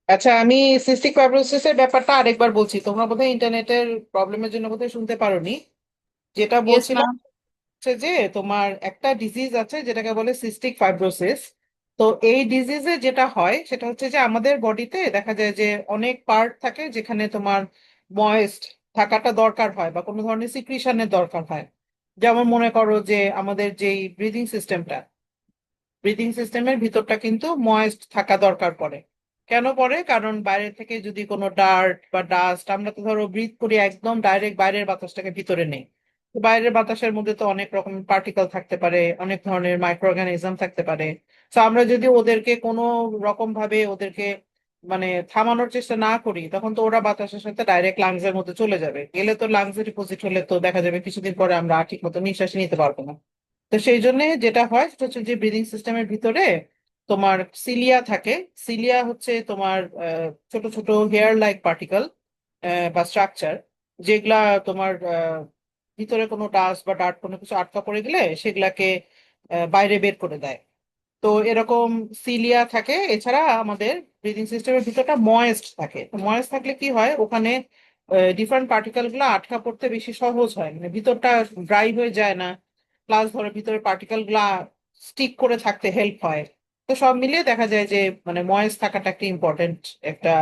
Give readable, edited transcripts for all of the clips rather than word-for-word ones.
আচ্ছা, আমি সিস্টিক ফাইব্রোসিসের ব্যাপারটা আরেকবার বলছি। তোমরা বোধহয় ইন্টারনেটের প্রবলেমের জন্য বোধহয় শুনতে পারোনি। যেটা ইয়েস বলছিলাম ম্যাম। হচ্ছে যে তোমার একটা ডিজিজ আছে যেটাকে বলে সিস্টিক ফাইব্রোসিস। তো এই ডিজিজে যেটা হয় সেটা হচ্ছে যে আমাদের বডিতে দেখা যায় যে অনেক পার্ট থাকে যেখানে তোমার ময়েস্ট থাকাটা দরকার হয় বা কোনো ধরনের সিক্রিশনের দরকার হয়। যেমন মনে করো যে আমাদের যেই ব্রিদিং সিস্টেমের ভিতরটা কিন্তু ময়েস্ট থাকা দরকার পড়ে। কেন পড়ে? কারণ বাইরে থেকে যদি কোনো ডার্ট বা ডাস্ট, আমরা তো ধরো ব্রিথ করি একদম ডাইরেক্ট বাইরের বাতাসটাকে ভিতরে নেই। তো বাইরের বাতাসের মধ্যে তো অনেক রকম পার্টিকেল থাকতে পারে, অনেক ধরনের মাইক্রো অর্গানিজম থাকতে পারে। তো আমরা যদি ওদেরকে কোনো রকম ভাবে ওদেরকে মানে থামানোর চেষ্টা না করি, তখন তো ওরা বাতাসের সাথে ডাইরেক্ট লাংস এর মধ্যে চলে যাবে। গেলে তো লাংসে ডিপোজিট হলে তো দেখা যাবে কিছুদিন পরে আমরা ঠিক মতো নিঃশ্বাস নিতে পারবো না। তো সেই জন্য যেটা হয় সেটা হচ্ছে যে ব্রিদিং সিস্টেমের ভিতরে তোমার সিলিয়া থাকে। সিলিয়া হচ্ছে তোমার ছোট ছোট হেয়ার লাইক পার্টিকেল বা স্ট্রাকচার, যেগুলা তোমার ভিতরে কোনো ডাস্ট বা ডার্ট কোনো কিছু আটকা পড়ে গেলে সেগুলাকে বাইরে বের করে দেয়। তো এরকম সিলিয়া থাকে। এছাড়া আমাদের ব্রিদিং সিস্টেমের ভিতরটা ময়েস্ট থাকে। তো ময়েস্ট থাকলে কি হয়, ওখানে ডিফারেন্ট পার্টিকেল গুলো আটকা পড়তে বেশি সহজ হয়, মানে ভিতরটা ড্রাই হয়ে যায় না। প্লাস ধরো ভিতরে পার্টিকেল গুলা স্টিক করে থাকতে হেল্প হয়। তো সব মিলিয়ে দেখা যায় যে মানে ময়েস্ট থাকাটা একটা ইম্পর্টেন্ট একটা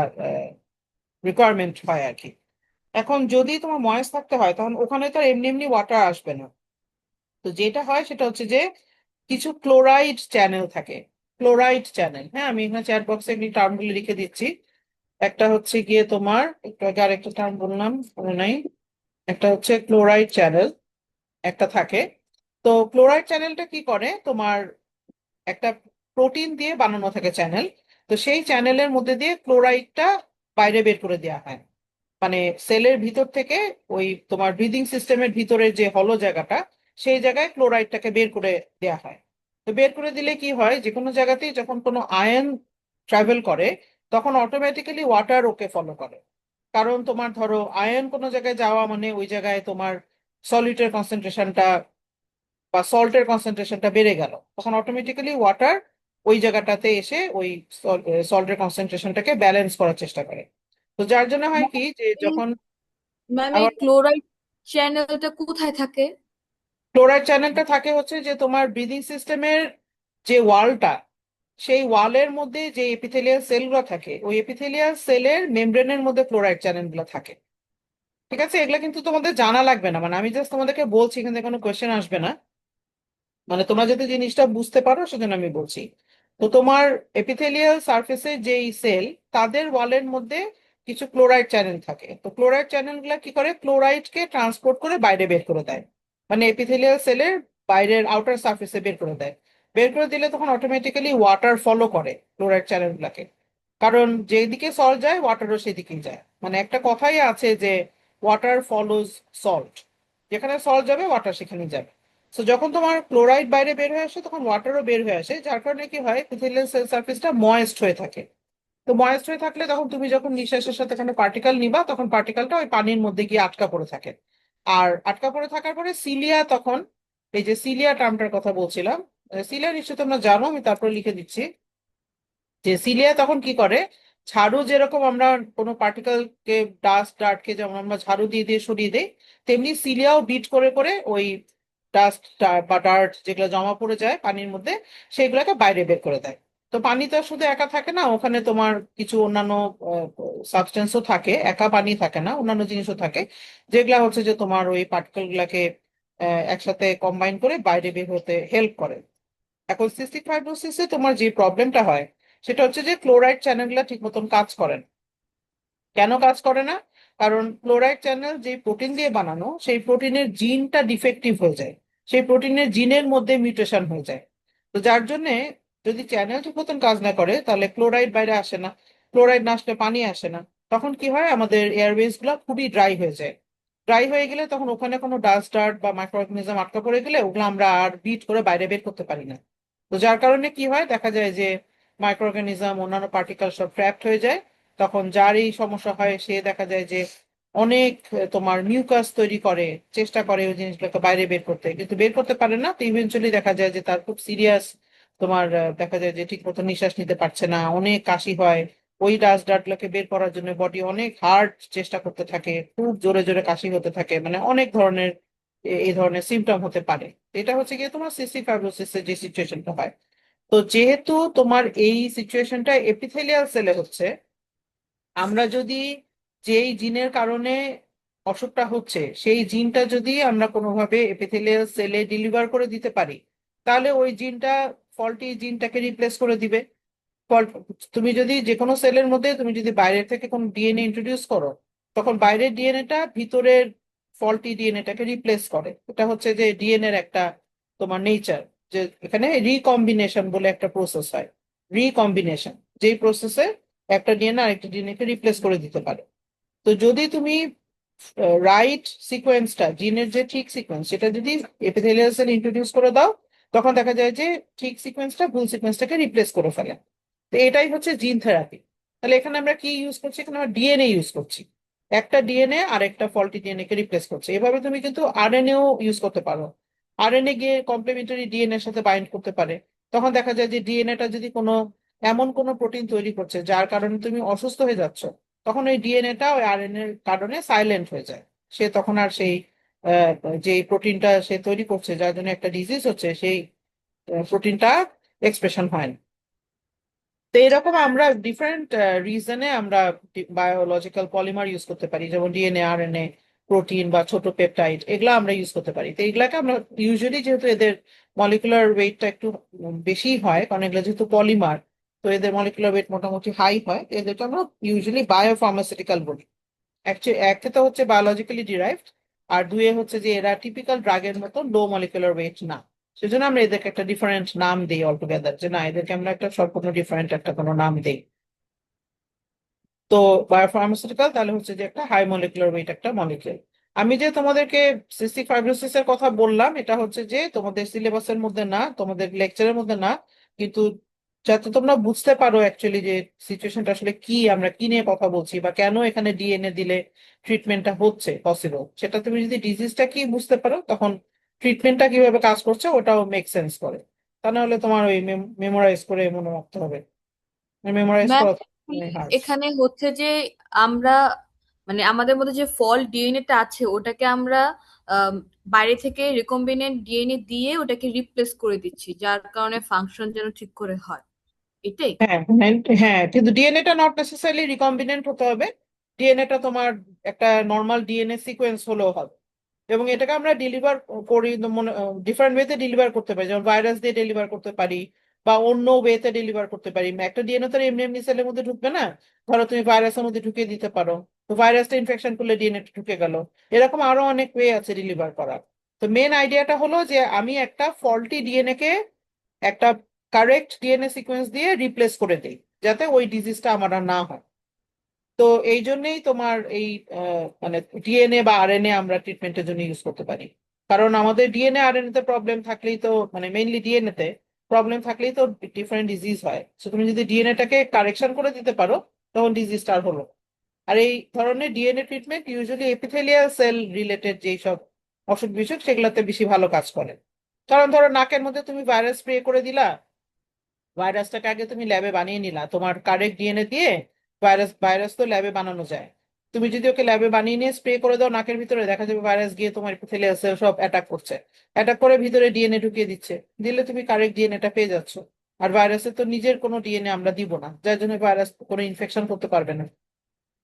রিকোয়ারমেন্ট হয় আর কি। এখন যদি তোমার ময়েস্ট থাকতে হয় তখন ওখানে তো আর এমনি এমনি ওয়াটার আসবে না। তো যেটা হয় সেটা হচ্ছে যে কিছু ক্লোরাইড চ্যানেল থাকে। ক্লোরাইড চ্যানেল, হ্যাঁ, আমি এখানে চ্যাট বক্সে এমনি টার্মগুলো লিখে দিচ্ছি। একটা হচ্ছে গিয়ে তোমার, একটু আগে আরেকটা টার্ম বললাম মনে নাই, একটা হচ্ছে ক্লোরাইড চ্যানেল একটা থাকে। তো ক্লোরাইড চ্যানেলটা কি করে, তোমার একটা প্রোটিন দিয়ে বানানো থাকে চ্যানেল। তো সেই চ্যানেলের মধ্যে দিয়ে ক্লোরাইডটা বাইরে বের করে দেওয়া হয়। মানে সেলের ভিতর থেকে ওই তোমার ব্রিদিং সিস্টেমের ভিতরে যে হলো জায়গাটা, সেই জায়গায় ক্লোরাইডটাকে বের করে দেয়া হয়। তো বের করে দিলে কি হয়, যে কোনো জায়গাতেই যখন কোনো আয়ন ট্রাভেল করে তখন অটোমেটিক্যালি ওয়াটার ওকে ফলো করে। কারণ তোমার ধরো আয়ন কোনো জায়গায় যাওয়া মানে ওই জায়গায় তোমার সলিডের কনসেন্ট্রেশনটা বা সল্টের কনসেন্ট্রেশনটা বেড়ে গেল, তখন অটোমেটিক্যালি ওয়াটার ওই জায়গাটাতে এসে ওই সল্টের কনসেন্ট্রেশনটাকে ব্যালেন্স করার চেষ্টা করে। তো যার জন্য হয় কি যে যখন ম্যাম, এই আবার ক্লোরাইড চ্যানেলটা কোথায় থাকে? ক্লোরাইড চ্যানেলটা থাকে হচ্ছে যে তোমার ব্রিদিং সিস্টেমের যে ওয়ালটা, সেই ওয়ালের মধ্যে যে এপিথেলিয়াল সেলগুলো থাকে ওই এপিথেলিয়াল সেলের মেমব্রেনের মধ্যে ক্লোরাইড চ্যানেলগুলো থাকে। ঠিক আছে, এগুলো কিন্তু তোমাদের জানা লাগবে না, মানে আমি জাস্ট তোমাদেরকে বলছি, এখান থেকে কোনো কোয়েশ্চেন আসবে না। মানে তোমরা যদি জিনিসটা বুঝতে পারো সেজন্য আমি বলছি। তো তোমার এপিথেলিয়াল সারফেসের যেই সেল, তাদের ওয়ালের মধ্যে কিছু ক্লোরাইড চ্যানেল থাকে। তো ক্লোরাইড চ্যানেল গুলা কি করে, ক্লোরাইডকে ট্রান্সপোর্ট করে বাইরে বের করে দেয়। মানে এপিথেলিয়াল সেলের বাইরের আউটার সারফেসে বের করে দেয়। বের করে দিলে তখন অটোমেটিক্যালি ওয়াটার ফলো করে ক্লোরাইড চ্যানেল গুলাকে। কারণ যেদিকে সল্ট যায় ওয়াটারও সেদিকেই যায়। মানে একটা কথাই আছে যে ওয়াটার ফলোজ সল্ট, যেখানে সল্ট যাবে ওয়াটার সেখানেই যাবে। তো যখন তোমার ক্লোরাইড বাইরে বের হয়ে আসে তখন ওয়াটারও বের হয়ে আসে, যার কারণে কি হয়, এপিথেলিয়াল সেল সারফেসটা ময়েস্ট হয়ে থাকে। তো ময়েস্ট হয়ে থাকলে তখন তুমি যখন নিঃশ্বাসের সাথে এখানে পার্টিকেল নিবা তখন পার্টিকেলটা ওই পানির মধ্যে গিয়ে আটকা পড়ে থাকে। আর আটকা পড়ে থাকার পরে সিলিয়া তখন, এই যে সিলিয়া টার্মটার কথা বলছিলাম, সিলিয়া নিশ্চয়ই তোমরা জানো, আমি তারপরে লিখে দিচ্ছি। যে সিলিয়া তখন কি করে, ঝাড়ু যেরকম আমরা কোনো পার্টিকেলকে ডাস্ট ডার্টকে যেমন আমরা ঝাড়ু দিয়ে দিয়ে সরিয়ে দেই, তেমনি সিলিয়াও বিট করে করে ওই ডাস্ট বা ডার্ট যেগুলো জমা পড়ে যায় পানির মধ্যে সেগুলোকে বাইরে বের করে দেয়। তো পানি তো শুধু একা থাকে না, ওখানে তোমার কিছু অন্যান্য সাবস্টেন্সও থাকে, একা পানি থাকে না, অন্যান্য জিনিসও থাকে যেগুলা হচ্ছে যে তোমার ওই পার্টিকেল গুলাকে একসাথে কম্বাইন করে বাইরে বের হতে হেল্প করে। এখন সিস্টিক ফাইব্রোসিসে তোমার যে প্রবলেমটা হয় সেটা হচ্ছে যে ক্লোরাইড চ্যানেলগুলো ঠিক মতন কাজ করে না। কেন কাজ করে না? কারণ ক্লোরাইড চ্যানেল যে প্রোটিন দিয়ে বানানো সেই প্রোটিনের জিনটা ডিফেক্টিভ হয়ে যায়। সেই প্রোটিনের জিনের মধ্যে মিউটেশন হয়ে যায়। তো যার জন্য যদি চ্যানেল ঠিক মতন কাজ না করে তাহলে ক্লোরাইড বাইরে আসে না। ক্লোরাইড না আসলে পানি আসে না। তখন কি হয়, আমাদের এয়ারওয়েজ গুলো খুবই ড্রাই হয়ে যায়। ড্রাই হয়ে গেলে তখন ওখানে কোনো ডাস্ট ডার্ট বা মাইক্রো অর্গানিজম আটকা পড়ে গেলে ওগুলো আমরা আর বিট করে বাইরে বের করতে পারি না। তো যার কারণে কি হয়, দেখা যায় যে মাইক্রো অর্গানিজম অন্যান্য পার্টিকেল সব ট্র্যাপড হয়ে যায়। তখন যার এই সমস্যা হয় সে দেখা যায় যে অনেক তোমার মিউকাস তৈরি করে, চেষ্টা করে ওই জিনিসগুলোকে বাইরে বের করতে, কিন্তু বের করতে পারে না। তো ইভেনচুয়ালি দেখা যায় যে তার খুব সিরিয়াস তোমার দেখা যায় যে ঠিক মতো নিঃশ্বাস নিতে পারছে না, অনেক কাশি হয়, ওই ডাস্ট ডার্টগুলোকে বের করার জন্য বডি অনেক হার্ড চেষ্টা করতে থাকে, খুব জোরে জোরে কাশি হতে থাকে, মানে অনেক ধরনের এই ধরনের সিমটম হতে পারে। এটা হচ্ছে গিয়ে তোমার সিস্টিক ফাইব্রোসিসের যে সিচুয়েশনটা হয়। তো যেহেতু তোমার এই সিচুয়েশনটা এপিথেলিয়াল সেলে হচ্ছে, আমরা যদি যেই জিনের কারণে অসুখটা হচ্ছে সেই জিনটা যদি আমরা কোনোভাবে এপিথেলিয়াল সেলে ডেলিভার করে দিতে পারি, তাহলে ওই জিনটা ফল্টি জিনটাকে রিপ্লেস করে দিবে। ফল্ট, তুমি যদি যে কোনো সেলের মধ্যে তুমি যদি বাইরের থেকে কোনো ডিএনএ ইন্ট্রোডিউস করো, তখন বাইরের ডিএনএটা ভিতরের ফল্টি ডিএনএটাকে রিপ্লেস করে। এটা হচ্ছে যে ডিএনএ এর একটা তোমার নেচার, যে এখানে রিকম্বিনেশন বলে একটা প্রসেস হয়। রিকম্বিনেশন, যেই প্রসেসে একটা ডিএনএ আরেকটা ডিএনএ কে রিপ্লেস করে দিতে পারে। তো যদি তুমি রাইট সিকোয়েন্সটা, জিনের যে ঠিক সিকোয়েন্স সেটা যদি এপিথেলিয়াল সেল ইন্ট্রোডিউস করে দাও, তখন দেখা যায় যে ঠিক সিকোয়েন্সটা ভুল সিকোয়েন্সটাকে রিপ্লেস করে ফেলে। তো এটাই হচ্ছে জিন থেরাপি। তাহলে এখানে আমরা কি ইউজ করছি? এখানে আমরা ডিএনএ ইউজ করছি। একটা ডিএনএ আর একটা ফল্টি ডিএনএ কে রিপ্লেস করছে। এভাবে তুমি কিন্তু আরএনএও ইউজ করতে পারো। আরএনএ গিয়ে কমপ্লিমেন্টারি ডিএনএ এর সাথে বাইন্ড করতে পারে। তখন দেখা যায় যে ডিএনএটা যদি এমন কোনো প্রোটিন তৈরি করছে যার কারণে তুমি অসুস্থ হয়ে যাচ্ছ, তখন ওই ডিএনএটা ওই আরএনএ এর কারণে সাইলেন্ট হয়ে যায়। সে তখন আর সেই আহ, যে প্রোটিনটা সে তৈরি করছে যার জন্য একটা ডিজিজ হচ্ছে, সেই প্রোটিনটা এক্সপ্রেশন হয় না। তো এরকম আমরা ডিফারেন্ট রিজনে আমরা বায়োলজিক্যাল পলিমার ইউজ করতে পারি, যেমন ডিএনএ, আরএনএ, প্রোটিন বা ছোট পেপটাইড, এগুলো আমরা ইউজ করতে পারি। তো এগুলাকে আমরা ইউজুয়ালি, যেহেতু এদের মলিকুলার ওয়েটটা একটু বেশি হয়, কারণ এগুলো যেহেতু পলিমার, তো এদের মলিকুলার ওয়েট মোটামুটি হাই হয়, তো এদেরকে আমরা ইউজুয়ালি বায়োফার্মাসিউটিক্যাল বলি। অ্যাকচুয়ালি একে তো হচ্ছে বায়োলজিক্যালি ডিরাইভড, আর দুয়ে হচ্ছে যে এরা টিপিক্যাল ড্রাগের মতো লো মলিকুলার ওয়েট না। সেজন্য আমরা এদেরকে একটা ডিফারেন্ট নাম দিই অলটুগেদার, যে না, এদেরকে আমরা একটা সম্পূর্ণ ডিফারেন্ট একটা কোনো নাম দিই। তো বায়োফার্মাসিউটিক্যাল তাহলে হচ্ছে যে একটা হাই মলিকুলার ওয়েট একটা মলিকিউল। আমি যে তোমাদেরকে সিস্টিক ফাইব্রোসিস এর কথা বললাম, এটা হচ্ছে যে তোমাদের সিলেবাসের মধ্যে না, তোমাদের লেকচারের মধ্যে না, কিন্তু যাতে তোমরা বুঝতে পারো অ্যাকচুয়ালি যে সিচুয়েশনটা আসলে কি, আমরা কি নিয়ে কথা বলছি, বা কেন এখানে ডিএনএ দিলে ট্রিটমেন্টটা হচ্ছে পসিবল, সেটা তুমি যদি ডিজিজটা কি বুঝতে পারো, তখন ট্রিটমেন্টটা কিভাবে কাজ করছে ওটাও মেক সেন্স করে। তা নাহলে তোমার ওই মেমোরাইজ করে মনে রাখতে হবে, মেমোরাইজ ম্যাম, করা হার্ড। এখানে হচ্ছে যে আমরা মানে আমাদের মধ্যে যে ফল্ট ডিএনএটা আছে ওটাকে আমরা আম, বাইরে থেকে রিকম্বিনেন্ট ডিএনএ দিয়ে ওটাকে রিপ্লেস করে দিচ্ছি, যার কারণে ফাংশন যেন ঠিক করে হয়, এটাই। হ্যাঁ, হ্যাঁ, হ্যাঁ, কিন্তু ডিএনএটা নট নেসেসারিলি রিকম্বিনেন্ট হতে হবে। ডিএনএটা তোমার একটা নর্মাল ডিএনএ সিকোয়েন্স হলেও হবে। এবং এটাকে আমরা ডেলিভার করি ডিফারেন্ট ওয়েতে ডেলিভার করতে পারি, যেমন ভাইরাস দিয়ে ডেলিভার করতে পারি, বা অন্য ওয়েতে ডেলিভার করতে পারি। একটা ডিএনএ তো আর এমনি এমনি সেলের মধ্যে ঢুকবে না। ধরো তুমি ভাইরাসের মধ্যে ঢুকিয়ে দিতে পারো, তো ভাইরাসটা ইনফেকশন করলে ডিএনএ ঢুকে গেল। এরকম আরো অনেক ওয়ে আছে ডেলিভার করার। তো মেন আইডিয়াটা হলো যে আমি একটা ফল্টি ডিএনএ কে একটা কারেক্ট ডিএনএ সিকোয়েন্স দিয়ে রিপ্লেস করে দিই, যাতে ওই ডিজিজটা আমার আর না হয়। তো এই জন্যই তোমার এই মানে ডিএনএ বা আরএনএ আমরা ট্রিটমেন্টের জন্য ইউজ করতে পারি। কারণ আমাদের ডিএনএ আরএনএ তে প্রবলেম থাকলেই তো, মানে মেইনলি ডিএনএ তে প্রবলেম থাকলেই তো ডিফারেন্ট ডিজিজ হয়। তো তুমি যদি ডিএনএটাকে কারেকশন করে দিতে পারো, তখন ডিজিজটা আর হলো না। আর এই ধরনের DNA treatment usually epithelial cell related যেই সব অসুখ বিসুখ সেগুলোতে বেশি ভালো কাজ করে। কারণ ধরো নাকের মধ্যে তুমি ভাইরাস স্প্রে করে দিলা, ভাইরাসটাকে আগে তুমি ল্যাবে বানিয়ে নিলা তোমার কারেক্ট ডিএনএ দিয়ে। ভাইরাস ভাইরাস তো ল্যাবে বানানো যায়। তুমি যদি ওকে ল্যাবে বানিয়ে নিয়ে স্প্রে করে দাও নাকের ভিতরে, দেখা যাবে ভাইরাস গিয়ে তোমার এপিথেলিয়াল সেল সব অ্যাটাক করছে, অ্যাটাক করে ভিতরে ডিএনএ ঢুকিয়ে দিচ্ছে। দিলে তুমি কারেক্ট ডিএনএটা পেয়ে যাচ্ছ। আর ভাইরাসের তো নিজের কোনো ডিএনএ আমরা দিব না, যার জন্য ভাইরাস কোনো ইনফেকশন করতে পারবে না।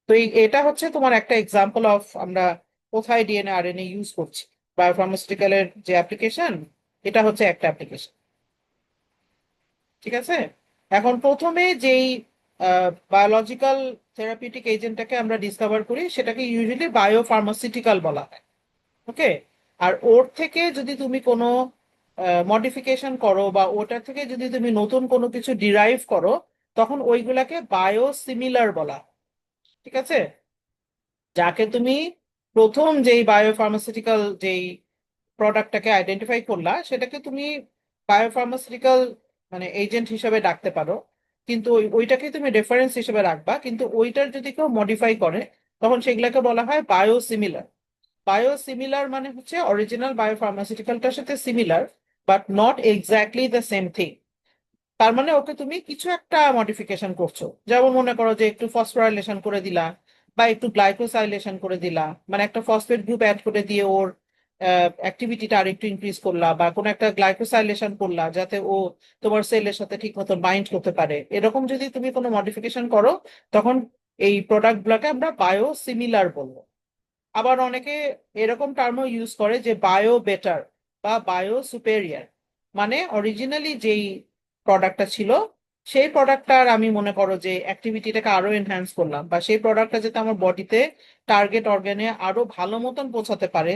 তো এটা হচ্ছে তোমার একটা এক্সাম্পল অফ আমরা কোথায় ডিএনএ আরএনএ ইউজ করছি। বায়োফার্মাসিউটিক্যালের যে অ্যাপ্লিকেশন, এটা হচ্ছে একটা অ্যাপ্লিকেশন। ঠিক আছে। এখন প্রথমে যেই বায়োলজিক্যাল থেরাপিউটিক এজেন্টটাকে আমরা ডিসকভার করি, সেটাকে ইউজুয়ালি বায়োফার্মাসিউটিক্যাল বলা হয়। ওকে। আর ওর থেকে যদি তুমি কোনো মডিফিকেশন করো, বা ওটার থেকে যদি তুমি নতুন কোনো কিছু ডিরাইভ করো, তখন ওইগুলাকে বায়োসিমিলার বলা হয়। ঠিক আছে। যাকে তুমি প্রথম যেই বায়োফার্মাসিউটিক্যাল যেই প্রোডাক্টটাকে আইডেন্টিফাই করলা, সেটাকে তুমি বায়োফার্মাসিউটিক্যাল মানে এজেন্ট হিসেবে ডাকতে পারো। কিন্তু ওইটাকে তুমি রেফারেন্স হিসেবে রাখবা, কিন্তু ওইটার যদি কেউ মডিফাই করে, তখন সেগুলোকে বলা হয় বায়োসিমিলার। বায়োসিমিলার মানে হচ্ছে অরিজিনাল বায়োফার্মাসিউটিক্যালটার সাথে similar, but not exactly the same thing. তার মানে ওকে তুমি কিছু একটা মডিফিকেশন করছো, যেমন মনে করো যে একটু ফসফোরাইলেশন করে দিলা বা একটু গ্লাইকোসাইলেশন করে দিলা, মানে একটা ফসফেট গ্রুপ অ্যাড করে দিয়ে ওর অ্যাক্টিভিটিটা আর একটু ইনক্রিজ করলা, বা কোনো একটা গ্লাইকোসাইলেশন করলা যাতে ও তোমার সেলের সাথে ঠিক মতো বাইন্ড করতে পারে। এরকম যদি তুমি কোনো মডিফিকেশন করো, তখন এই প্রোডাক্ট গুলাকে আমরা বায়ো সিমিলার বলবো। আবার অনেকে এরকম টার্মও ইউজ করে যে বায়ো বেটার বা বায়ো সুপেরিয়র, মানে অরিজিনালি যেই প্রোডাক্টটা ছিল সেই প্রোডাক্টটার আমি মনে করো যে অ্যাক্টিভিটিটাকে আরো এনহ্যান্স করলাম, বা সেই প্রোডাক্টটা যাতে আমার বডিতে টার্গেট অর্গানে আরো ভালো মতন পৌঁছাতে পারে,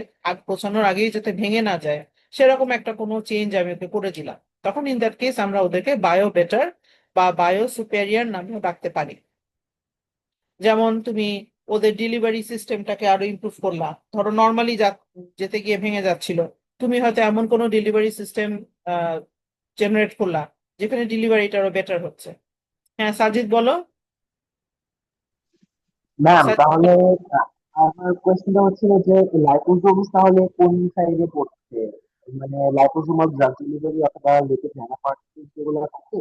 পৌঁছানোর আগেই যাতে ভেঙে না যায়, সেরকম একটা কোনো চেঞ্জ আমি ওকে করে দিলাম। তখন ইন দ্যাট কেস আমরা ওদেরকে বায়ো বেটার বা বায়ো সুপেরিয়র নামেও ডাকতে পারি। যেমন তুমি ওদের ডেলিভারি সিস্টেমটাকে আরো ইমপ্রুভ করলা, ধরো নর্মালি যেতে গিয়ে ভেঙে যাচ্ছিল, তুমি হয়তো এমন কোনো ডেলিভারি সিস্টেম জেনারেট করলা যেখানে ডেলিভারিটা আরো বেটার হচ্ছে। হ্যাঁ সাজিদ বলো। ম্যাম সাজিদ, তাহলে আ- আমার কোয়েশ্চেনটা হচ্ছিল যে লাইপোসোমস তাহলে কোন সাইডে পড়ছে? মানে লাইপোসোমাল ড্রাগ ডেলিভারি অথবা লিপিড ন্যানো পার্টিকেলস যেগুলো থাকে,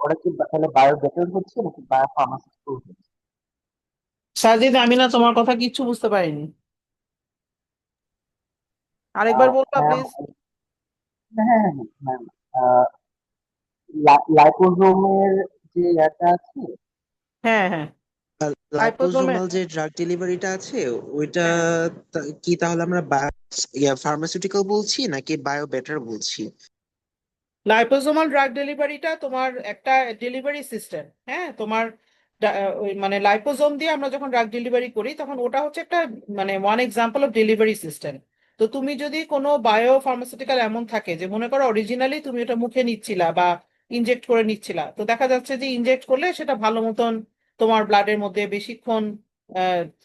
ওরা কি তাহলে বায়ো বেটার হচ্ছে নাকি বায়ো ফার্মাসিউটিক্যাল হচ্ছে? সাজিদ আমি না তোমার কথা কিচ্ছু বুঝতে পারিনি, আরেকবার বলবা ম্যাম, প্লিজ। হ্যাঁ হ্যাঁ ম্যাম, লাইপোসোমের যে একটা আছে। হ্যাঁ হ্যাঁ, লাইপোজোমে। লাইপোজোমাল যে ড্রাগ ডেলিভারিটা আছে ওইটা হ্যাঁ, কি তাহলে আমরা ফার্মাসিউটিক্যাল বলছি নাকি বায়ো বেটার বলছি? লাইপোজোমাল ড্রাগ ডেলিভারিটা তোমার একটা ডেলিভারি সিস্টেম। হ্যাঁ, তোমার ওই মানে লাইপোজোম দিয়ে আমরা যখন ড্রাগ ডেলিভারি করি তখন ওটা হচ্ছে একটা মানে one example of delivery system. তো তুমি যদি কোনো বায়ো ফার্মাসিউটিক্যাল এমন থাকে যে মনে করো অরিজিনালি তুমি ওটা মুখে নিচ্ছিলা বা ইনজেক্ট করে নিচ্ছিলা, তো দেখা যাচ্ছে যে ইনজেক্ট করলে সেটা ভালো মতন তোমার ব্লাডের মধ্যে বেশিক্ষণ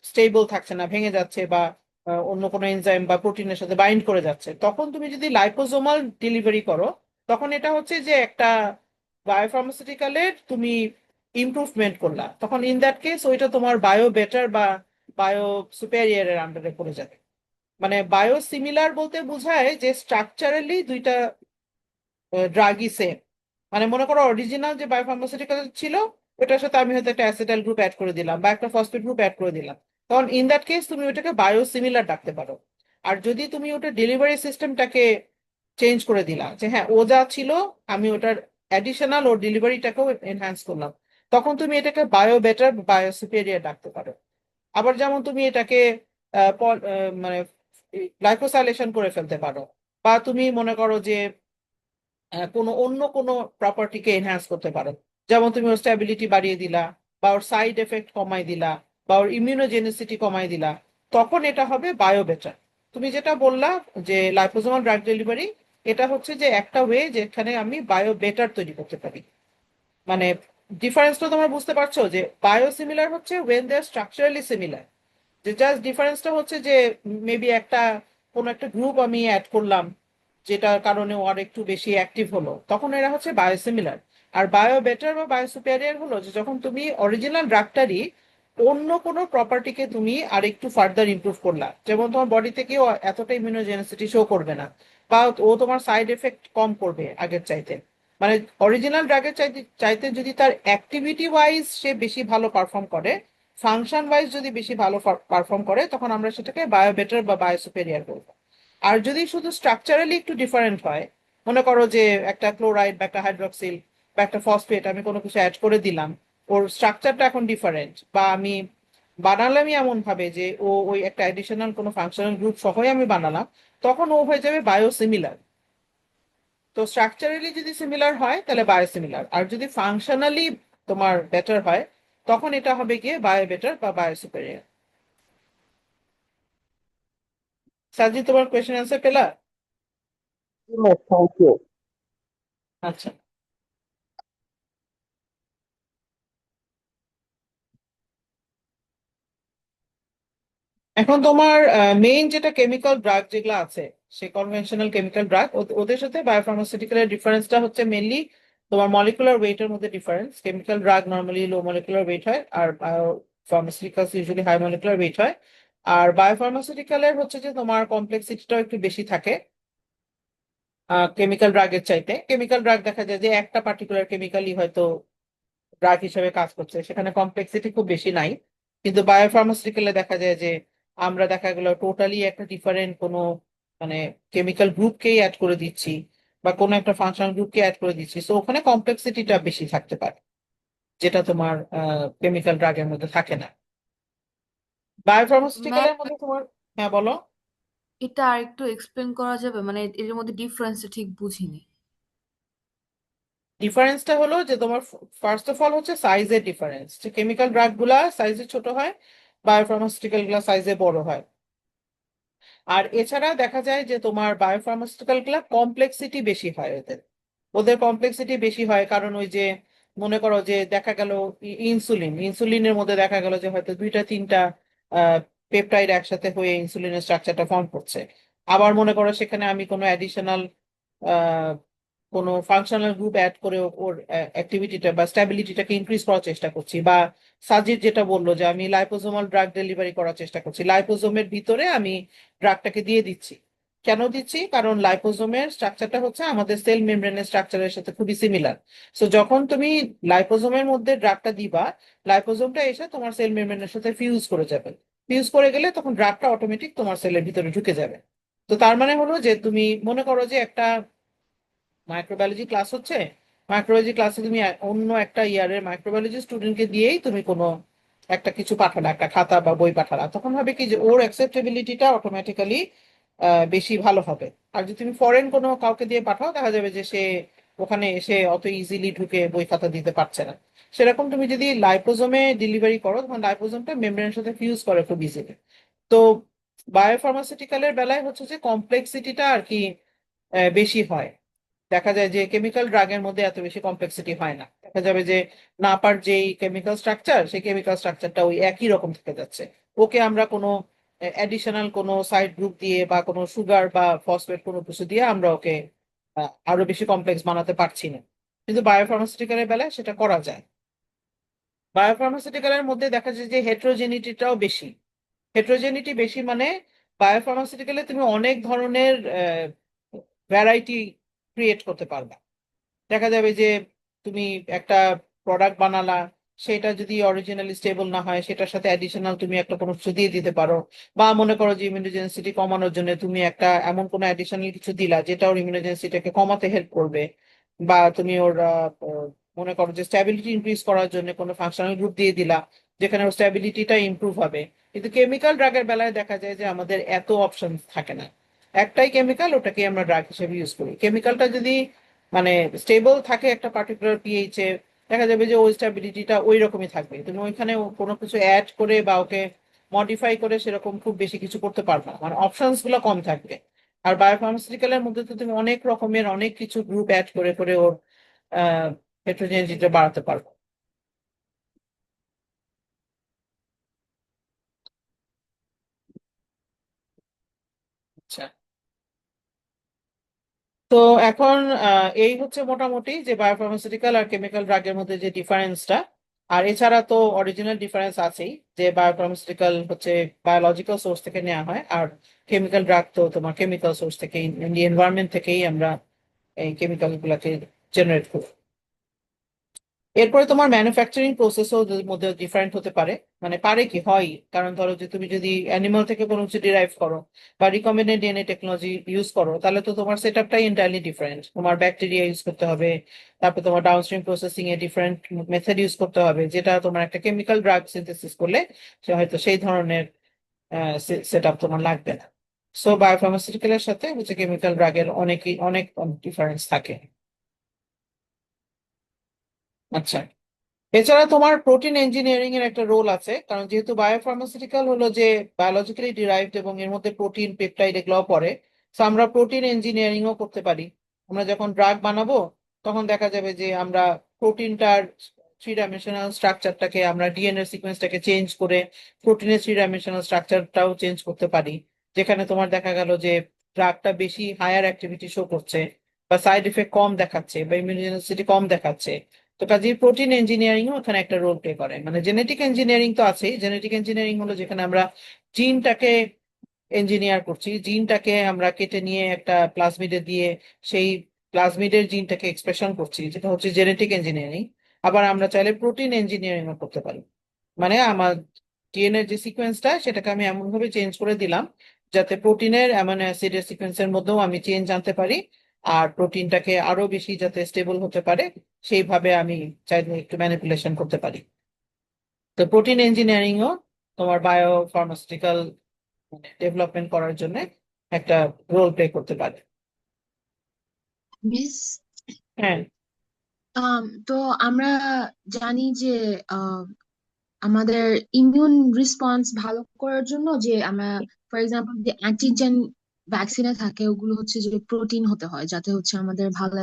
স্টেবল থাকছে না, ভেঙে যাচ্ছে, বা অন্য কোনো এনজাইম বা প্রোটিনের সাথে বাইন্ড করে যাচ্ছে, তখন তুমি যদি লাইপোজোমাল ডেলিভারি করো, তখন এটা হচ্ছে যে একটা বায়োফার্মাসিউটিক্যালের তুমি ইমপ্রুভমেন্ট করলা, তখন ইন দ্যাট কেস ওইটা তোমার বায়ো বেটার বা বায়ো সুপেরিয়রের আন্ডারে পড়ে যাবে। মানে বায়ো সিমিলার বলতে বোঝায় যে স্ট্রাকচারালি দুইটা ড্রাগই সেম। মানে মনে করো অরিজিনাল যে বায়োফার্মাসিউটিক্যাল ছিল ওটার সাথে আমি হয়তো একটা অ্যাসিটাইল গ্রুপ অ্যাড করে দিলাম বা একটা ফসফেট গ্রুপ অ্যাড করে দিলাম, তখন ইন দ্যাট কেস তুমি ওটাকে বায়ো সিমিলার ডাকতে পারো। আর যদি তুমি ওটা ডেলিভারি সিস্টেমটাকে চেঞ্জ করে দিলা, যে হ্যাঁ ও যা ছিল আমি ওটার অ্যাডিশনাল ওর ডেলিভারিটাকেও এনহ্যান্স করলাম, তখন তুমি এটাকে বায়ো বেটার বায়ো সুপেরিয়র ডাকতে পারো। আবার যেমন তুমি এটাকে মানে গ্লাইকোসাইলেশন করে ফেলতে পারো, বা তুমি মনে করো যে কোনো অন্য কোনো প্রপার্টিকে এনহ্যান্স করতে পারো, যেমন তুমি ওর স্ট্যাবিলিটি বাড়িয়ে দিলা, বা ওর সাইড এফেক্ট কমাই দিলা, বা ওর ইমিউনোজেনিসিটি কমাই দিলা, তখন এটা হবে বায়ো বেটার। তুমি যেটা বললা যে লাইপোজোমাল ড্রাগ ডেলিভারি, এটা হচ্ছে যে একটা ওয়ে যেখানে আমি বায়ো বেটার তৈরি করতে পারি। মানে ডিফারেন্সটা তোমরা বুঝতে পারছো যে বায়ো সিমিলার হচ্ছে when they are structurally similar, যে জাস্ট ডিফারেন্সটা হচ্ছে যে মেবি একটা কোনো একটা গ্রুপ আমি অ্যাড করলাম যেটার কারণে ও আর একটু বেশি অ্যাক্টিভ হলো, তখন এরা হচ্ছে বায়োসিমিলার। আর বায়ো বেটার বা বায়ো সুপেরিয়র হলো যে যখন তুমি অরিজিনাল ড্রাগটারই অন্য কোনো প্রপার্টিকে তুমি আর একটু ফার্দার ইমপ্রুভ করলা, যেমন তোমার বডি থেকে ও এতটা ইমিউনোজেনিসিটি শো করবে না, বা ও তোমার সাইড এফেক্ট কম করবে আগের চাইতে। মানে অরিজিনাল ড্রাগের চাইতে চাইতে যদি তার অ্যাক্টিভিটি ওয়াইজ সে বেশি ভালো পারফর্ম করে, ফাংশন ওয়াইজ যদি বেশি ভালো পারফর্ম করে, তখন আমরা সেটাকে বায়ো বেটার বা বায়ো সুপেরিয়র বলবো। আর যদি শুধু স্ট্রাকচারালি একটু ডিফারেন্ট হয়, মনে করো যে একটা ক্লোরাইড বা একটা হাইড্রক্সিল বা একটা ফসফেট আমি কোনো কিছু অ্যাড করে দিলাম, ওর স্ট্রাকচারটা এখন ডিফারেন্ট, বা আমি বানালামই এমন ভাবে যে ও ওই একটা অ্যাডিশনাল কোনো ফাংশনাল গ্রুপ সহই আমি বানালাম, তখন ও হয়ে যাবে বায়োসিমিলার। তো স্ট্রাকচারালি যদি সিমিলার হয় তাহলে বায়োসিমিলার, আর যদি ফাংশনালি তোমার বেটার হয় তখন এটা হবে গিয়ে বায়ো বেটার বা বায়ো সুপেরিয়র। সাজি, তোমার কোয়েশ্চেন অ্যান্সার পেলা? Thank you. আচ্ছা, এখন তোমার মেইন যেটা কেমিক্যাল ড্রাগ যেগুলো আছে, সে কনভেনশনাল কেমিক্যাল ড্রাগ, ওদের সাথে বায়োফার্মাসিউটিক্যালের ডিফারেন্সটা হচ্ছে মেনলি তোমার মলিকুলার ওয়েটের মধ্যে difference. Chemical drug normally low molecular weight হয়, আর biopharmaceuticals usually high molecular weight হয়। আর বায়োফার্মাসিউটিক্যালের হচ্ছে যে তোমার কমপ্লেক্সিটিটাও একটু বেশি থাকে। কেমিক্যাল ড্রাগের চাইতে। কেমিক্যাল ড্রাগ দেখা যায় যে একটা পার্টিকুলার কেমিক্যালই হয়তো ড্রাগ হিসেবে কাজ করছে, সেখানে কমপ্লেক্সিটি খুব বেশি নাই। কিন্তু বায়োফার্মাসিউটিক্যালে দেখা যায় যে আমরা দেখা গেল টোটালি একটা ডিফারেন্ট কোনো মানে কেমিক্যাল গ্রুপকেই অ্যাড করে দিচ্ছি বা কোনো একটা ফাংশনাল গ্রুপকে অ্যাড করে দিচ্ছি, তো ওখানে কমপ্লেক্সিটিটা বেশি থাকতে পারে, যেটা তোমার কেমিক্যাল ড্রাগের মধ্যে থাকে না। ম্যাম, বায়োফার্মাসিউটিক্যালের মধ্যে তোমার, হ্যাঁ বলো। এটা আর একটু এক্সপ্লেন করা যাবে, মানে এর মধ্যে ডিফারেন্সটা ঠিক বুঝিনি। ডিফারেন্সটা হলো যে তোমার ফার্স্ট অফ অল হচ্ছে সাইজের ডিফারেন্স, যে কেমিক্যাল ড্রাগ গুলা সাইজে ছোট হয়, বায়োফার্মাসিউটিক্যাল গুলা সাইজে বড় হয়। আর এছাড়া দেখা যায় যে তোমার বায়োফার্মাসিউটিক্যাল গুলা কমপ্লেক্সিটি বেশি হয়, ওদের ওদের কমপ্লেক্সিটি বেশি হয়, কারণ ওই যে মনে করো যে দেখা গেল ইনসুলিনের মধ্যে দেখা গেল যে হয়তো দুইটা তিনটা পেপটাইড একসাথে হয়ে ইনসুলিনের স্ট্রাকচারটা ফর্ম করছে। আবার মনে করো সেখানে আমি কোনো অ্যাডিশনাল কোনো ফাংশনাল গ্রুপ অ্যাড করে ওর অ্যাক্টিভিটিটা বা স্ট্যাবিলিটিটাকে ইনক্রিজ করার চেষ্টা করছি, বা সাজিদ যেটা বললো যে আমি লাইপোজোমাল ড্রাগ ডেলিভারি করার চেষ্টা করছি, লাইপোজোমের ভিতরে আমি ড্রাগটাকে দিয়ে দিচ্ছি। কেন দিচ্ছি? কারণ লাইপোজোমের স্ট্রাকচারটা হচ্ছে আমাদের সেল মেমব্রেনের স্ট্রাকচারের সাথে খুবই সিমিলার। সো যখন তুমি লাইপোজোমের মধ্যে ড্রাগটা দিবা, লাইপোজোমটা এসে তোমার সেল মেমব্রেনের সাথে ফিউজ করে যাবে। ফিউজ করে গেলে তখন ড্রাগটা অটোমেটিক তোমার সেলের ভিতরে ঢুকে যাবে। তো তার মানে হলো যে তুমি মনে করো যে একটা মাইক্রোবায়োলজি ক্লাস হচ্ছে, মাইক্রোবায়োলজি ক্লাসে তুমি অন্য একটা ইয়ারের মাইক্রোবায়োলজি স্টুডেন্টকে দিয়েই তুমি কোনো একটা কিছু পাঠালা, একটা খাতা বা বই পাঠালা, তখন হবে কি যে ওর অ্যাকসেপ্টেবিলিটিটা অটোমেটিক্যালি বেশি ভালো হবে। আর যদি তুমি ফরেন কোনো কাউকে দিয়ে পাঠাও, দেখা যাবে যে সে ওখানে এসে অত ইজিলি ঢুকে বই খাতা দিতে পারছে না। সেরকম তুমি যদি লাইপোজোমে ডেলিভারি করো, তখন লাইপোজোমটা মেমব্রেনের সাথে ফিউজ করে খুব ইজিলি। তো বায়োফার্মাসিউটিক্যালের বেলায় হচ্ছে যে কমপ্লেক্সিটিটা আর কি বেশি হয়। দেখা যায় যে কেমিক্যাল ড্রাগের মধ্যে এত বেশি কমপ্লেক্সিটি হয় না, দেখা যাবে যে নাপার যেই কেমিক্যাল স্ট্রাকচার, সেই কেমিক্যাল স্ট্রাকচারটা ওই একই রকম থেকে যাচ্ছে। ওকে আমরা কোনো অ্যাডিশনাল কোনো সাইড গ্রুপ দিয়ে বা কোনো সুগার বা ফসফেট কোনো কিছু দিয়ে আমরা ওকে আরো বেশি কমপ্লেক্স বানাতে পারছি না। কিন্তু বায়োফার্মাসিউটিক্যালের বেলায় সেটা করা যায়। বায়োফার্মাসিউটিক্যালের মধ্যে দেখা যায় যে হেট্রোজেনিটিটাও বেশি। হেট্রোজেনিটি বেশি মানে বায়োফার্মাসিউটিক্যালে তুমি অনেক ধরনের ভ্যারাইটি ক্রিয়েট করতে পারবে। দেখা যাবে যে তুমি একটা প্রোডাক্ট বানালা, সেটা যদি অরিজিনালি স্টেবল না হয়, সেটার সাথে অ্যাডিশনাল তুমি একটা কোনো কিছু দিয়ে দিতে পারো। বা মনে করো যে ইমিউনোজেনিসিটি কমানোর জন্য তুমি একটা এমন কোনো অ্যাডিশনাল কিছু দিলা যেটা ওর ইমিউনোজেনিসিটিকে কমাতে হেল্প করবে। বা তুমি ওর মনে করো যে স্ট্যাবিলিটি ইনক্রিজ করার জন্য কোনো ফাংশনাল গ্রুপ দিয়ে দিলা, যেখানে ওর স্ট্যাবিলিটিটা ইমপ্রুভ হবে। কিন্তু কেমিক্যাল ড্রাগের বেলায় দেখা যায় যে আমাদের এত অপশন থাকে না, একটাই কেমিক্যাল, ওটাকে আমরা ড্রাগ হিসেবে ইউজ করি। কেমিক্যালটা যদি মানে স্টেবল থাকে একটা পার্টিকুলার পিএইচ এ, দেখা যাবে যে ওই স্ট্যাবিলিটিটা ওই রকমই থাকবে, তুমি ওইখানে কোনো কিছু অ্যাড করে বা ওকে মডিফাই করে সেরকম খুব বেশি কিছু করতে পারবে না, মানে অপশনস গুলো কম থাকবে। আর বায়োফার্মাসিউটিক্যালের মধ্যে তো তুমি অনেক রকমের অনেক কিছু গ্রুপ অ্যাড করে করে ওর হেটেরোজেনিটিটা বাড়াতে পারবে। আচ্ছা, তো এখন এই হচ্ছে মোটামুটি যে বায়োফার্মাসিউটিক্যাল আর কেমিক্যাল ড্রাগের মধ্যে যে ডিফারেন্সটা। আর এছাড়া তো অরিজিনাল ডিফারেন্স আছেই, যে বায়োফার্মাসিউটিক্যাল হচ্ছে বায়োলজিক্যাল সোর্স থেকে নেওয়া হয়, আর কেমিক্যাল ড্রাগ তো তোমার কেমিক্যাল সোর্স থেকে, এনভায়রনমেন্ট থেকেই আমরা এই কেমিক্যাল গুলাকে জেনারেট করি। এরপরে তোমার ম্যানুফ্যাকচারিং প্রসেসও মধ্যে ডিফারেন্ট হতে পারে, মানে পারে কি হয়, কারণ ধরো যে তুমি যদি অ্যানিমাল থেকে কোনো কিছু ডিরাইভ করো বা রিকম্বিনেন্ট ডিএনএ টেকনোলজি ইউজ করো, তাহলে তো তোমার সেট আপটাই এন্টায়ারলি ডিফারেন্ট, তোমার ব্যাকটেরিয়া ইউজ করতে হবে, তারপর তোমার downstream processing a different method use করতে হবে, যেটা তোমার একটা কেমিক্যাল ড্রাগ সিনথেসিস করলে সে হয়তো সেই ধরনের সেট আপ তোমার লাগবে না। সো বায়োফার্মাসিউটিক্যালের সাথে হচ্ছে কেমিক্যাল ড্রাগের অনেক ডিফারেন্স থাকে। আচ্ছা, এছাড়া তোমার প্রোটিন ইঞ্জিনিয়ারিং এর একটা রোল আছে, কারণ যেহেতু বায়োফার্মাসিউটিক্যাল হলো যে বায়োলজিক্যালি ডিরাইভড এবং এর মধ্যে প্রোটিন পেপটাইড এগুলো পড়ে। তো আমরা প্রোটিন ইঞ্জিনিয়ারিং ও করতে পারি। আমরা যখন ড্রাগ বানাবো, তখন দেখা যাবে যে আমরা প্রোটিনটার থ্রি ডাইমেনশনাল স্ট্রাকচারটাকে, আমরা ডিএনএ সিকোয়েন্সটাকে চেঞ্জ করে প্রোটিনের থ্রি ডাইমেনশনাল স্ট্রাকচারটাও চেঞ্জ করতে পারি, যেখানে তোমার দেখা গেল যে ড্রাগটা বেশি হায়ার অ্যাক্টিভিটি শো করছে বা সাইড এফেক্ট কম দেখাচ্ছে বা ইমিউনোজেনিসিটি কম দেখাচ্ছে। তো কাজেই প্রোটিন ইঞ্জিনিয়ারিং ও এখানে একটা রোল প্লে করে। মানে জেনেটিক ইঞ্জিনিয়ারিং তো আছেই, জেনেটিক ইঞ্জিনিয়ারিং হলো যেখানে আমরা জিনটাকে ইঞ্জিনিয়ার করছি, জিনটাকে আমরা কেটে নিয়ে একটা প্লাজমিডে দিয়ে সেই প্লাজমিডের জিনটাকে এক্সপ্রেশন করছি, যেটা হচ্ছে জেনেটিক ইঞ্জিনিয়ারিং। আবার আমরা চাইলে প্রোটিন ইঞ্জিনিয়ারিংও করতে পারি। মানে আমার ডিএনএর যে সিকোয়েন্সটা সেটাকে আমি এমন ভাবে চেঞ্জ করে দিলাম যাতে প্রোটিনের অ্যামাইনো অ্যাসিডের সিকোয়েন্সের মধ্যেও আমি চেঞ্জ আনতে পারি, আর প্রোটিনটাকে আরো বেশি যাতে স্টেবল হতে পারে সেইভাবে আমি চাইলে একটু ম্যানিপুলেশন করতে পারি। তো প্রোটিন ইঞ্জিনিয়ারিংও তোমার বায়ো ফার্মাসিউটিক্যাল ডেভেলপমেন্ট করার জন্য একটা রোল প্লে করতে পারে। মিস হ্যাঁ, তো আমরা জানি যে আমাদের ইমিউন রেসপন্স ভালো করার জন্য যে আমরা ফর এক্সাম্পল যে অ্যান্টিজেন ভ্যাকসিনে থাকে ওগুলো হচ্ছে যে প্রোটিন হতে হয় যাতে হচ্ছে আমাদের ভালো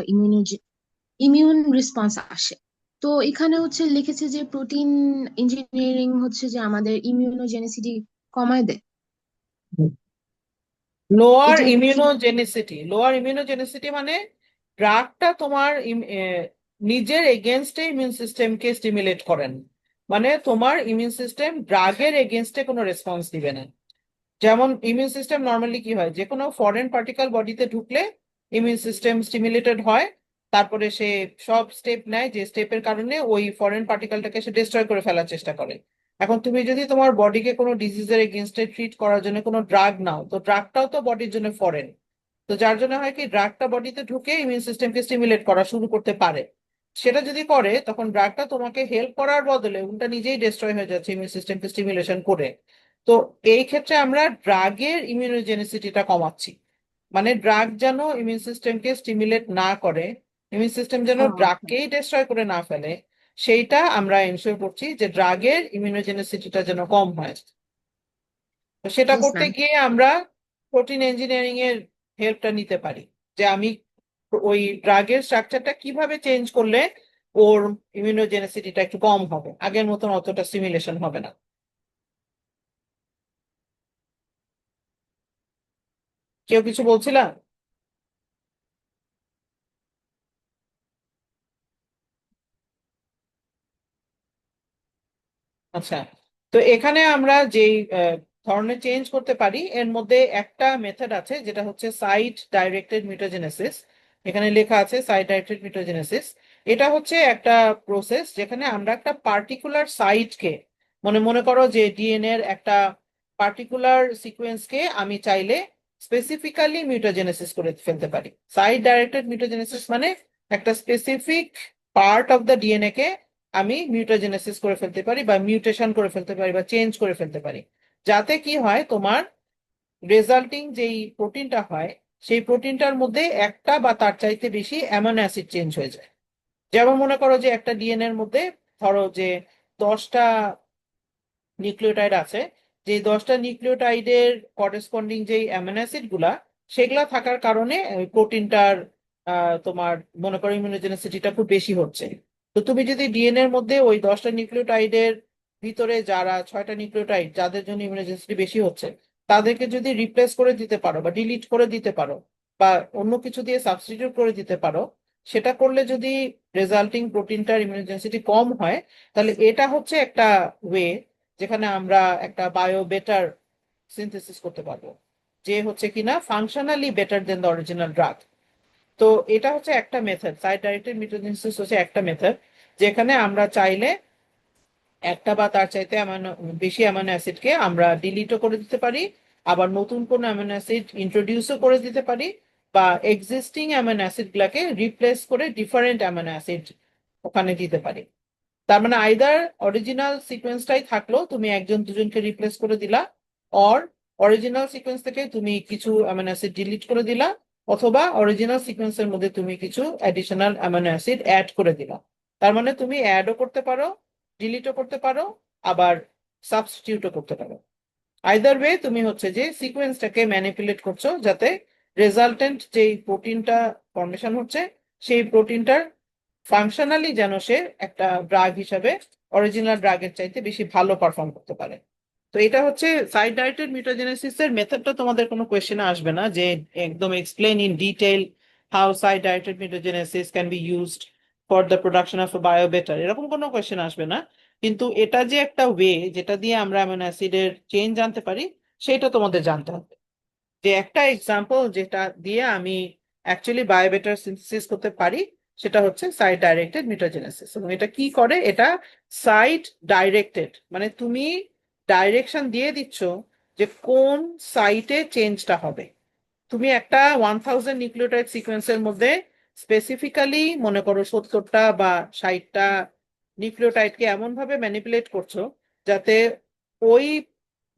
ইমিউন রেসপন্স আসে। তো এখানে হচ্ছে লিখেছে যে প্রোটিন ইঞ্জিনিয়ারিং হচ্ছে যে আমাদের ইমিউনোজেনিসিটি কমায় দেয়। এটা কি? লোয়ার ইমিউনোজেনিসিটি মানে ড্রাগটা তোমার নিজের এগেনস্টে ইমিউন সিস্টেমকে স্টিমুলেট করেন, মানে তোমার ইমিউন সিস্টেম ড্রাগের এগেনস্টে কোনো রেসপন্স দিবে না। যেমন ইমিউন সিস্টেম নর্মালি কি হয়, যে কোনো ফরেন পার্টিকেল বডিতে ঢুকলে ইমিউন সিস্টেম স্টিমুলেটেড হয়, তারপরে সে সব স্টেপ নেয় যে স্টেপের কারণে ওই ফরেন পার্টিকেলটাকে সে ডিস্ট্রয় করে ফেলার চেষ্টা করে। এখন তুমি যদি তোমার বডিকে কোনো ডিজিজের এগেনস্টে ট্রিট করার জন্য কোনো ড্রাগ নাও, তো ড্রাগটাও তো বডির জন্য ফরেন। তো যার জন্য হয় কি, ড্রাগটা বডিতে ঢুকে ইমিউন সিস্টেমকে স্টিমুলেট করা শুরু করতে পারে। সেটা যদি করে তখন ড্রাগটা তোমাকে হেল্প করার বদলে উল্টা নিজেই ডিস্ট্রয় হয়ে যাচ্ছে ইমিউন সিস্টেমকে স্টিমুলেশন করে। তো এই ক্ষেত্রে আমরা ড্রাগের ইমিউনোজেনিসিটিটা কমাচ্ছি, মানে ড্রাগ যেন ইমিউন সিস্টেমকে স্টিমুলেট না করে, ইমিউন সিস্টেম যেন ড্রাগকেই ডিস্ট্রয় করে না ফেলে, সেইটা আমরা এনশিওর করছি যে ড্রাগের ইমিউনোজেনিসিটিটা যেন কম হয়। তো সেটা Yes, করতে ma'am. গিয়ে আমরা প্রোটিন ইঞ্জিনিয়ারিং এর হেল্পটা নিতে পারি, যে আমি ওই ড্রাগের স্ট্রাকচারটা কিভাবে চেঞ্জ করলে ওর ইমিউনোজেনিসিটিটা একটু কম হবে, আগের মতন অতটা স্টিমুলেশন হবে না। কেউ কিছু বলছিলা? আচ্ছা, তো এখানে আমরা যেই ধরনের চেঞ্জ করতে পারি এর মধ্যে একটা মেথড আছে যেটা হচ্ছে সাইট ডাইরেক্টেড মিউটোজেনেসিস। এখানে লেখা আছে সাইট ডাইরেক্টেড মিউটোজেনেসিস। এটা হচ্ছে একটা প্রসেস যেখানে আমরা একটা পার্টিকুলার সাইটকে, মনে মনে করো যে ডিএনএ এর একটা পার্টিকুলার সিকোয়েন্সকে আমি চাইলে স্পেসিফিক্যালি মিউটোজেনেসিস করে ফেলতে পারি। সাইট ডাইরেক্টেড মিউটোজেনেসিস মানে একটা specific part of the DNA কে আমি মিউটোজেনেসিস করে ফেলতে পারি বা মিউটেশন করে ফেলতে পারি বা চেঞ্জ করে ফেলতে পারি, যাতে কি হয় তোমার রেজাল্টিং যেই প্রোটিনটা হয় সেই প্রোটিনটার মধ্যে একটা বা তার চাইতে বেশি অ্যামাইনো অ্যাসিড চেঞ্জ হয়ে যায়। যেমন মনে করো যে একটা ডিএনএ এর মধ্যে ধরো যে 10টা নিউক্লিওটাইড আছে, যে 10টা নিউক্লিওটাইডের করেসপন্ডিং যেই অ্যামিনো অ্যাসিড গুলা সেগুলা থাকার কারণে প্রোটিনটার তোমার মনে করো ইমিউনোজেনিসিটিটা খুব বেশি হচ্ছে। তো তুমি যদি ডিএনএ এর মধ্যে ওই 10টা নিউক্লিওটাইডের ভিতরে যারা 6টা নিউক্লিওটাইড যাদের জন্য ইমিউনোজেনিসিটি বেশি হচ্ছে তাদেরকে যদি রিপ্লেস করে দিতে পারো বা ডিলিট করে দিতে পারো বা অন্য কিছু দিয়ে সাবস্টিটিউট করে দিতে পারো, সেটা করলে যদি রেজাল্টিং প্রোটিনটার ইমিউনোজেনিসিটি কম হয়, তাহলে এটা হচ্ছে একটা ওয়ে যেখানে আমরা একটা বায়ো বেটার সিনথেসিস করতে পারবো, যে হচ্ছে কিনা functionally better then the original drug. তো এটা হচ্ছে একটা মেথড, সাইট ডাইরেক্টেড মিউটোজেনেসিস হচ্ছে একটা মেথড যেখানে আমরা চাইলে একটা বা তার চাইতে বেশি অ্যামাইনো অ্যাসিডকে আমরা ডিলিটও করে দিতে পারি, আবার নতুন কোনো অ্যামাইনো অ্যাসিড ইন্ট্রোডিউসও করে দিতে পারি, বা এক্সিস্টিং অ্যামাইনো অ্যাসিড গুলাকে রিপ্লেস করে ডিফারেন্ট অ্যামাইনো অ্যাসিড ওখানে দিতে পারি। তার মানে আইদার অরিজিনাল সিকোয়েন্সটাই থাকলো, তুমি একজন দুজনকে রিপ্লেস করে দিলা, অর অরিজিনাল সিকোয়েন্স থেকে তুমি কিছু অ্যামাইনো অ্যাসিড ডিলিট করে দিলা, অথবা অরিজিনাল সিকোয়েন্সের মধ্যে তুমি কিছু অ্যাডিশনাল অ্যামাইনো অ্যাসিড অ্যাড করে দিলা। তার মানে তুমি অ্যাডও করতে পারো, ডিলিটও করতে পারো, আবার সাবস্টিটিউটও করতে পারো। আইদার ওয়ে তুমি হচ্ছে যে সিকোয়েন্সটাকে ম্যানিপুলেট করছো যাতে রেজাল্টেন্ট যেই প্রোটিনটা ফর্মেশন হচ্ছে সেই প্রোটিনটার ফাংশনালি যেন সে একটা ড্রাগ হিসাবে অরিজিনাল ড্রাগের চাইতে বেশি ভালো পারফর্ম করতে পারে। তো এটা হচ্ছে সাইড ডাইরেক্টেড মিউটোজেনেসিস এর মেথডটা, তোমাদের কোনো কোয়েশ্চেনে আসবে না যে একদম explain in detail how site directed mutagenesis can be used for the production of biobetter, এরকম কোনো কোয়েশ্চেন আসবে না। কিন্তু এটা যে একটা ওয়ে যেটা দিয়ে আমরা অ্যামিনো অ্যাসিডের চেঞ্জ আনতে পারি সেটা তোমাদের জানতে হবে। যে একটা এক্সাম্পল যেটা দিয়ে আমি অ্যাকচুয়ালি বায়োবেটার সিনথেসিস করতে পারি সেটা হচ্ছে সাইট ডাইরেক্টেড মিউটাজেনেসিস। এবং এটা কি করে? এটা সাইট ডাইরেক্টেড, মানে তুমি ডাইরেকশন দিয়ে দিচ্ছ যে কোন সাইটে চেঞ্জটা হবে। তুমি একটা 1000 নিউক্লিওটাইড সিকোয়েন্সের মধ্যে স্পেসিফিক্যালি মনে করো 70টা বা 60টা নিউক্লিওটাইডকে এমন ভাবে ম্যানিপুলেট করছো যাতে ওই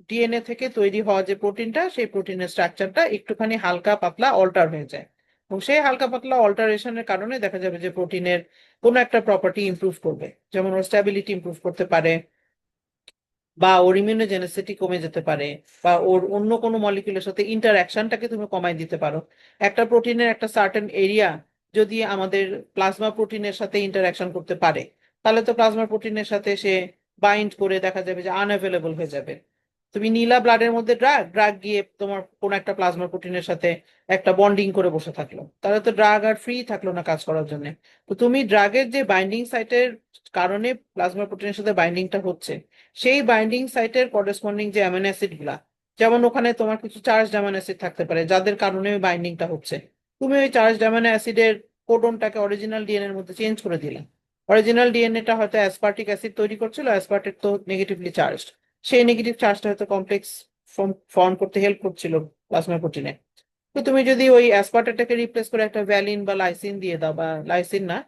ডিএনএ থেকে তৈরি হওয়া যে প্রোটিনটা, সেই প্রোটিনের স্ট্রাকচারটা একটুখানি হালকা পাতলা অল্টার হয়ে যায়। এবং সেই হালকা পাতলা অল্টারেশনের কারণে দেখা যাবে যে প্রোটিনের কোনো একটা প্রপার্টি ইমপ্রুভ করবে, যেমন ওর স্ট্যাবিলিটি ইমপ্রুভ করতে পারে, বা ওর ইমিউনোজেনিসিটি কমে যেতে পারে, বা ওর অন্য কোনো মলিকিউলের সাথে ইন্টারঅ্যাকশনটাকে তুমি কমায় দিতে পারো। একটা প্রোটিনের একটা সার্টেন এরিয়া যদি আমাদের প্লাজমা প্রোটিনের সাথে ইন্টারঅ্যাকশন করতে পারে, তাহলে তো প্লাজমা প্রোটিনের সাথে সে বাইন্ড করে দেখা যাবে যে আনঅ্যাভেলেবল হয়ে যাবে। তুমি নীলা ব্লাডের মধ্যে ড্রাগ ড্রাগ গিয়ে তোমার কোনো একটা প্লাজমা প্রোটিনের সাথে একটা বন্ডিং করে বসে থাকলো, তাহলে তো ড্রাগ আর ফ্রি থাকলো না কাজ করার জন্য। তো তুমি ড্রাগের যে বাইন্ডিং সাইটের কারণে প্লাজমা প্রোটিনের সাথে বাইন্ডিংটা হচ্ছে, সেই বাইন্ডিং সাইটের করেসপন্ডিং যে অ্যামিনো অ্যাসিড গুলা, যেমন ওখানে তোমার কিছু চার্জ অ্যামিনো অ্যাসিড থাকতে পারে যাদের কারণে ওই বাইন্ডিংটা হচ্ছে, তুমি ওই চার্জ অ্যামিনো অ্যাসিডের কোডনটাকে অরিজিনাল ডিএনএ এর মধ্যে চেঞ্জ করে দিলে। অরিজিনাল ডিএনএটা হয়তো অ্যাসপার্টিক অ্যাসিড তৈরি করছিল, অ্যাসপার্টিক তো নেগেটিভলি চার্জড, সেই নেগেটিভ চার্জটা হয়তো কমপ্লেক্স ফর্ম করতে হেল্প করছিল প্লাজমা প্রোটিনে। তো তুমি যদি ওই অ্যাসপার্টেটটাকে রিপ্লেস করে একটা ভ্যালিন বা লাইসিন দিয়ে দাও, বা লাইসিন না,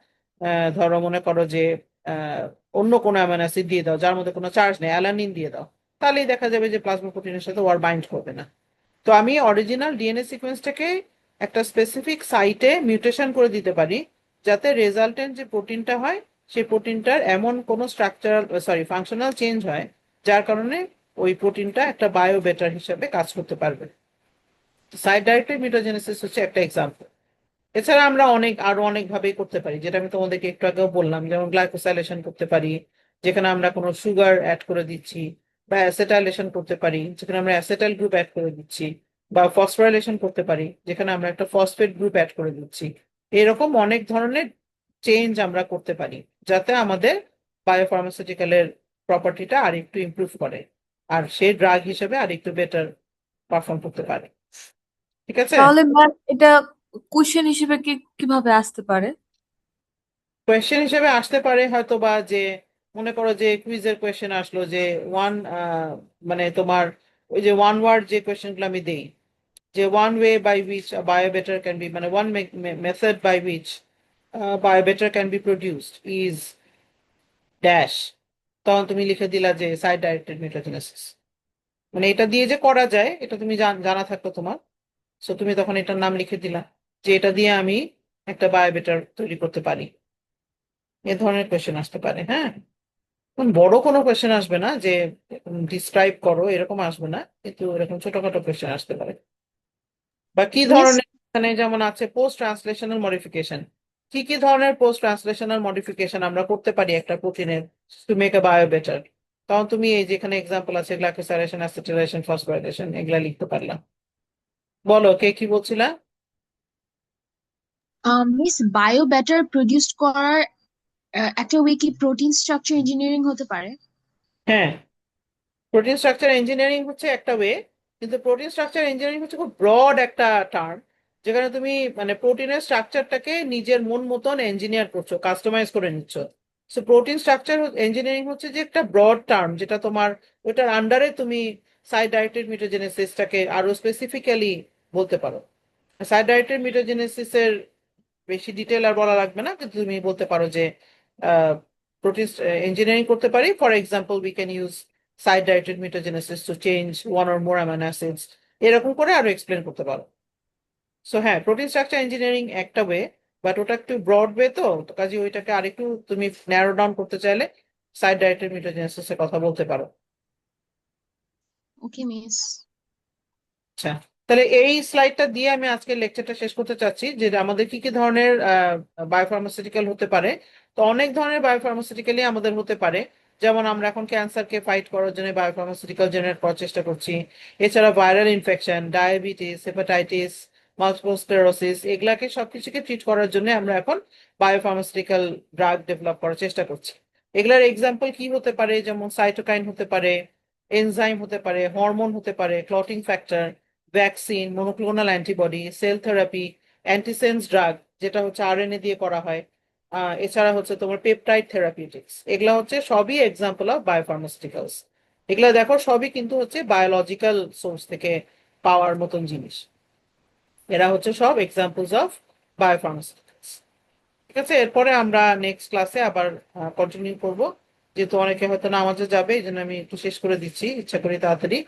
ধরো মনে করো যে আহ, অন্য কোনো অ্যামাইনো অ্যাসিড দিয়ে দাও যার মধ্যে কোনো চার্জ নেই, অ্যালানিন দিয়ে দাও, তাহলেই দেখা যাবে যে প্লাজমা প্রোটিনের সাথে ওয়ার বাইন্ড করবে না। তো আমি অরিজিনাল ডিএনএ সিকোয়েন্সটাকে একটা স্পেসিফিক সাইটে মিউটেশন করে দিতে পারি, যাতে রেজাল্টেন্ট যে প্রোটিনটা হয় সেই প্রোটিনটার এমন কোনো স্ট্রাকচারাল ফাংশনাল চেঞ্জ হয় যার কারণে ওই প্রোটিনটা একটা বায়োবেটার হিসেবে কাজ করতে পারবে। সাইট ডাইরেক্টেড মিউটাজেনেসিস হচ্ছে একটা এক্সাম্পল। এছাড়া আমরা আরো অনেক ভাবেই করতে পারি, যেটা আমি তোমাদেরকে একটু আগেও বললাম, যেমন গ্লাইকোসাইলেশন করতে পারি, যেখানে আমরা কোনো সুগার অ্যাড করে দিচ্ছি, বা অ্যাসেটাইলেশন করতে পারি যেখানে আমরা অ্যাসেটাইল গ্রুপ অ্যাড করে দিচ্ছি, বা ফসফোরাইলেশন করতে পারি যেখানে আমরা একটা ফসফেট গ্রুপ অ্যাড করে দিচ্ছি। এরকম অনেক ধরনের চেঞ্জ আমরা করতে পারি যাতে আমাদের বায়োফার্মাসিউটিক্যালের প্রপার্টিটা আর একটু ইমপ্রুভ করে, আর সে ড্রাগ হিসেবে আর একটু বেটার পারফর্ম করতে পারে। ঠিক আছে? তাহলে ম্যাম এটা কোশ্চেন হিসেবে কিভাবে আসতে পারে? কোয়েশ্চেন হিসেবে আসতে পারে হয়তো বা যে, মনে করো যে কুইজের কোয়েশ্চেন আসলো যে ওয়ান, মানে তোমার ওই যে ওয়ান ওয়ার্ড যে কোয়েশ্চেন গুলো আমি দেই, যে one way by which biobetter can be, মানে one method by which biobetter can be produced is dash, তখন তুমি লিখে দিলা যে সাইড ডাইরেক্টেড মিউটাজেনেসিস। মানে এটা দিয়ে যে করা যায় এটা তুমি জানা থাকতো তোমার, সো তুমি তখন এটার নাম লিখে দিলা যে এটা দিয়ে আমি একটা বায়োবেটার তৈরি করতে পারি। এ ধরনের কোয়েশ্চেন আসতে পারে, হ্যাঁ। বড় কোনো কোয়েশ্চেন আসবে না যে ডিসক্রাইব করো, এরকম আসবে না, কিন্তু এরকম ছোটখাটো কোয়েশ্চেন আসতে পারে। বা কি মিস ধরনের, এখানে যেমন আছে পোস্ট ট্রান্সলেশনাল মডিফিকেশন, কি কি ধরনের পোস্ট ট্রান্সলেশনাল মডিফিকেশন আমরা করতে পারি একটা প্রোটিনের to make a bio better, তখন তুমি এই যেখানে এক্সাম্পল আছে গ্লাইকোসাইলেশন, অ্যাসিটাইলেশন, ফসফোরাইলেশন, এগুলা লিখতে পারলাম। বলো কে কি বলছিলা? মিস বায়ো ব্যাটার প্রডিউস করার একটা ওয়ে কি প্রোটিন স্ট্রাকচার ইঞ্জিনিয়ারিং হতে পারে? হ্যাঁ, প্রোটিন স্ট্রাকচার ইঞ্জিনিয়ারিং হচ্ছে একটা ওয়ে, কিন্তু প্রোটিন স্ট্রাকচার ইঞ্জিনিয়ারিং হচ্ছে খুব ব্রড একটা টার্ম, যেখানে তুমি মানে প্রোটিনের স্ট্রাকচারটাকে নিজের মন মতন ইঞ্জিনিয়ার করছো, কাস্টমাইজ করে নিচ্ছ। সো প্রোটিন স্ট্রাকচার ইঞ্জিনিয়ারিং হচ্ছে যে একটা ব্রড টার্ম, যেটা তোমার ওটার আন্ডারে তুমি সাইড ডাইরেক্টেড মিউটোজেনেসিসটাকে আরো স্পেসিফিক্যালি বলতে পারো। সাইড ডাইরেক্টেড মিউটোজেনেসিসের বেশি ডিটেল আর বলা লাগবে না, কিন্তু তুমি বলতে পারো যে প্রোটিন ইঞ্জিনিয়ারিং করতে পারি, for example we can use site directed mutagenesis to change one or more amino acids, এরকম করে আরো এক্সপ্লেন করতে পারো। সো হ্যাঁ, প্রোটিন স্ট্রাকচার ইঞ্জিনিয়ারিং একটা ওয়ে, বাট ওটা একটু ব্রড ওয়ে, তো তো কাজে ওইটাকে আরেকটু তুমি ন্যারো ডাউন করতে চাইলে সাইড ডাইরেক্টেড মিউটোজেনেসিস এর কথা বলতে পারো। ওকে মিস। আচ্ছা, তাহলে এই স্লাইডটা দিয়ে আমি আজকের লেকচারটা শেষ করতে চাচ্ছি, যে আমাদের কি কি ধরনের বায়োফার্মাসিউটিক্যাল হতে পারে। তো অনেক ধরনের বায়োফার্মাসিউটিক্যালই আমাদের হতে পারে, যেমন আমরা এখন ক্যান্সারকে ফাইট করার জন্য বায়োফার্মাসিউটিক্যাল জেনারেট করার চেষ্টা করছি। এছাড়া viral infection, diabetes, hepatitis, multiple sclerosis, এগুলাকে সবকিছুকে ট্রিট করার জন্য আমরা এখন বায়োফার্মাসিউটিক্যাল ড্রাগ ডেভেলপ করার চেষ্টা করছি। এগুলার এক্সাম্পল কি হতে পারে? যেমন সাইটোকাইন হতে পারে, এনজাইম হতে পারে, হরমোন হতে পারে, clotting factor, vaccine, monoclonal antibody, cell therapy, antisense drug যেটা হচ্ছে আরএনএ দিয়ে করা হয়, এছাড়া হচ্ছে তোমার পেপটাইড থেরাপিউটিক্স, এগুলা হচ্ছে সবই এক্সাম্পল অফ বায়োফার্মাসিউটিক্যালস। এগুলা দেখো সবই কিন্তু হচ্ছে বায়োলজিক্যাল সোর্স থেকে পাওয়ার মতন জিনিস। এরা হচ্ছে সব এক্সাম্পলস অফ বায়োফার্মাসিউটিক্যালস। ঠিক আছে, এরপরে আমরা নেক্সট ক্লাসে আবার কন্টিনিউ করব, যেহেতু অনেকে হয়তো নামাজে যাবে, এই জন্য আমি একটু শেষ করে দিচ্ছি ইচ্ছা করি তাড়াতাড়ি।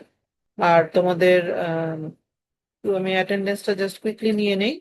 আর তোমাদের আমি অ্যাটেন্ডেন্সটা জাস্ট কুইকলি নিয়ে নেই।